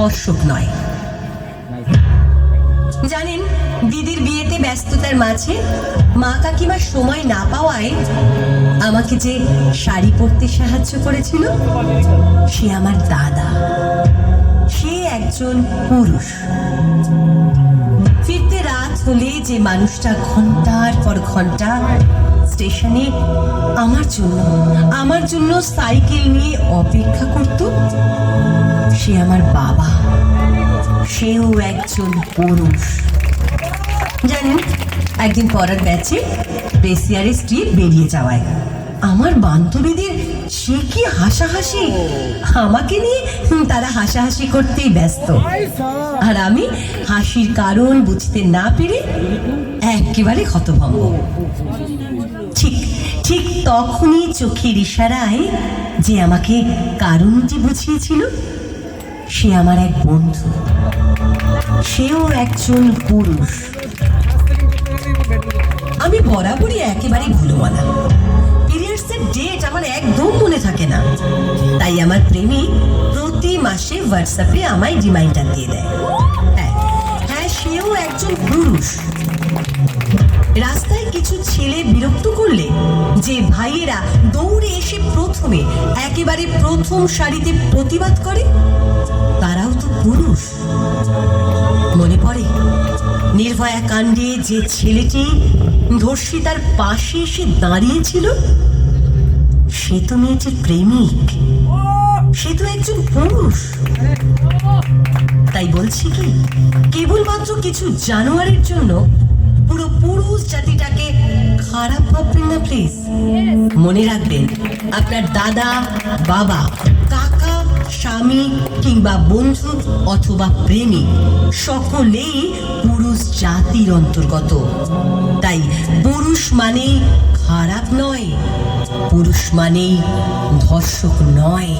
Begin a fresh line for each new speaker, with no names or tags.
ধর্ষক নয়। জানেন, দিদির বিয়েতে ব্যস্ততার মাঝে মা কাকিমার সময় না পাওয়ায় আমাকে যে শাড়ি পরতে সাহায্য করেছিল সে আমার দাদা। সে একজন পুরুষ। ফিরতে রাত হলে যে মানুষটা ঘন্টার পর ঘন্টা স্টেশনে আমার জন্য সাইকেল নিয়ে অপেক্ষা করত, সে আমার বাবা। সেও একজন পুরুষ। জানেন, একদিন পড়ার ব্যাচে প্রেসিয়ারের স্ট্রিপ বেরিয়ে যাওয়ায় আমার বান্ধবীদের সে কি হাসাহাসি, আমাকে নিয়ে তারা হাসাহাসি করতেই ব্যস্ত, আর আমি হাসির কারণ বুঝতে না পেরে একেবারে হতভম্ব। ঠিক ঠিক তখনই চোখের ইশারায় যে আমাকে কারণটি বুঝিয়েছিল সে আমার এক বন্ধু। সেও একজন পুরুষ। আমি বরাবরই একেবারে ভুলোমানা। পিরিয়ডসের ডেট আমার একদম মনে থাকে না, তাই আমার প্রেমিক প্রতি মাসে হোয়াটসঅ্যাপে আমায় রিমাইন্ডার দিয়ে দেয়। হ্যাঁ, সেও একজন পুরুষ। রাস্তায় কিছু ছেলে বিরক্ত করলে যে ভাইয়েরা দৌড়ে এসে প্রথমে একেবারে প্রথম সারিতে প্রতিবাদ করে তারাও তো পুরুষ। মনে পড়ে নির্ভয়া কাণ্ডে যে ছেলেটি ধর্ষিতার পাশে এসে দাঁড়িয়েছিল, সে তো মেয়েটির প্রেমিক, সে তো একজন পুরুষ। তাই বলছি কি, কেবলমাত্র কিছু জানোয়ারের জন্য পুরো পুরুষ জাতিটাকে খারাপ ভাববেন না প্লিজ। মনে রাখবেন, আপনার দাদা, বাবা, কাকা, স্বামী কিংবা বন্ধু অথবা প্রেমিক সকলেই পুরুষ জাতির অন্তর্গত। তাই পুরুষ মানেই খারাপ নয়, পুরুষ মানেই ধর্ষক নয়।